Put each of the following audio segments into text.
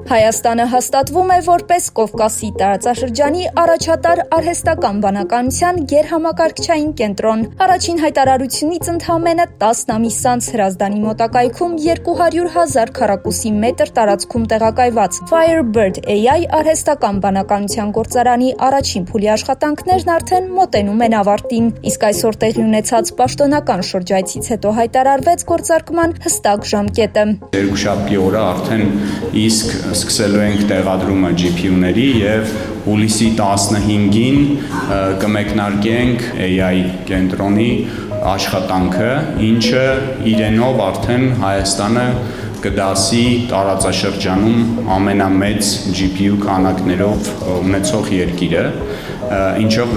Հայաստանը հաստատվում է որպես Կովկասի տարածաշրջանի առաջատար արհեստական բանականության գերհամակարգչային կենտրոն։ Առաջին հայտարարությունից ընդամենը 10 ամիս անց Հրազդանի մոտակայքում 200,000 քառակուսի մետր տարածքում տեղակայված Firebird AI արհեստական բանականության գործարանի առաջին փուլի աշխատանքներն արդեն մոտենում են ավարտին, իսկ այսօր տեղի ունեցած պաշտոնական շրջայցից հետո հայտարարվեց գործարկման հստակ ժամկետը։ Երկուշաբթի օրը արդեն իսկ սկսելու ենք տեղադրումը GPU-ների եւ հուլիսի 15-ին կմեկնարկենք AI կենտրոնի աշխատանքը, ինչը իրենով արդեն Հայաստանը կդասի տարածաշրջանում ամենամեծ GPU քանակներով ունեցող երկիրը, ինչով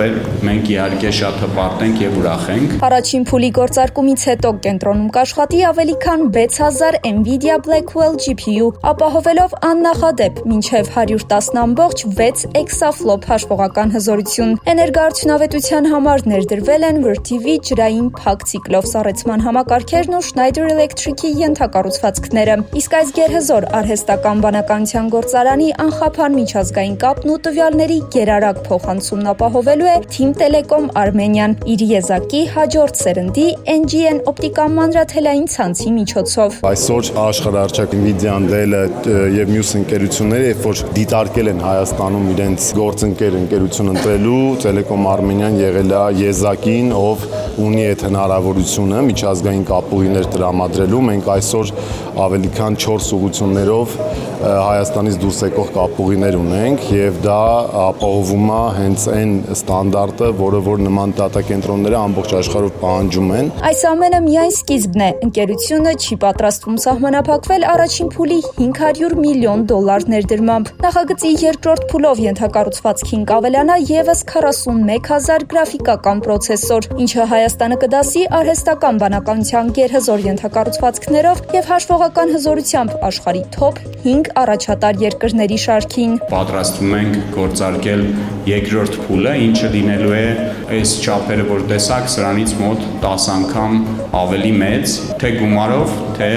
մենք իհարկե շատ հպարտ ենք եւ ուրախ ենք։ Առաջին փուլի գործարկումից հետո կենտրոնում կաշխատի ավելի քան 6000 NVIDIA Blackwell GPU, ապահովելով աննախադեպ մինչև 110.6 exaflop հաշվողական հզորություն։ Էներգոարդյունավետության համար ներդրվել են Vertiv-ի ջրային փակ ցիկլով սառեցման համակարգերն ու Schneider Electric-ի ենթակառուցվածքները։ Իսկ այս գերհզոր արհեստական բանականության գործարանի անխափան միջազգային կապն ու տվյալների գերարագ փոխանցումն ապահովելու է Team Telecom Armenian իր եզակի հաջորդ սերնդի NGN օպտիկական մանրաթելային ցանցի միջոցով։ Այսօր աշխարհարչակ NVIDIA-ն, Dell-ը եւ մյուս ընկերությունները, երբ որ դիտարկել են Հայաստանում իրենց գործընկերություն ընտրելու, Telecom Armenian եղել է եզակին, ով ունի այդ հնարավորությունը միջազգային կապուղիներ տրամադրելու։ Մենք այսօր ավելի քան 4 ուղղություններով Հայաստանից դուրս եկող կապուղիներ ունենք եւ դա ապահովում է հենց այն ստանդարտը, որը որ նման դատակենտրոնները ամբողջ աշխարհով պահանջում են։ Այս ամենը միայն սկիզբն է։ Ընկերությունը չի պատրաստվում սահմանափակվել առաջին փուլի $500 միլիոն ներդրմամբ։ Նախագծի երկրորդ փուլով ենթակառուցվածքին կավելանա եւս 41,000 գրաֆիկական պրոցեսոր, ինչը Հայաստանը կդասի արհեստական բանականության գերհզոր ենթակառուցվածքներով եւ հաշվողական հզորությամբ աշխարհի top 5 առաջատար երկրների շարքին։ Պատրաստվում ենք գործարկել երկրորդ փուլը, ինչը լինելու է այս չափերը, որ տեսակ, սրանից մոտ 10 անգամ ավելի մեծ, թե գումարով, թե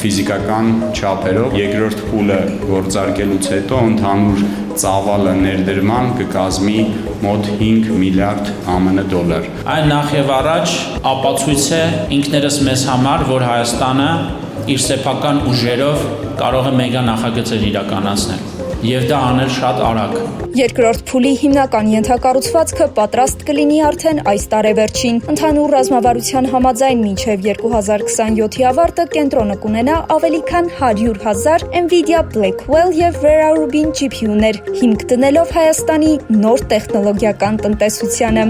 ֆիզիկական չափերով։ Երկրորդ փուլը գործարկելուց հետո ընդհանուր ծավալը ներդրման կկազմի մոտ 5 միլիարդ ԱՄՆ $։ Այն նախ եւ առաջ ապացույց է ինքներս մեզ համար, որ Հայաստանը իր սեփական ուժերով կարող է մեգա նախագծեր իրականացնել եւ դա անել շատ արագ։ Երկրորդ փուլի հիմնական ենթակառուցվածքը պատրաստ կլինի արդեն այս տարեվերջին։ Ընդհանուր ռազմավարության համաձայն մինչև 2027-ի ավարտը կենտրոնը կունենա ավելի քան 100,000 NVIDIA Blackwell եւ Vera Rubin GPU-ներ, հիմք դնելով Հայաստանի նոր տեխնոլոգիական տնտեսությանը։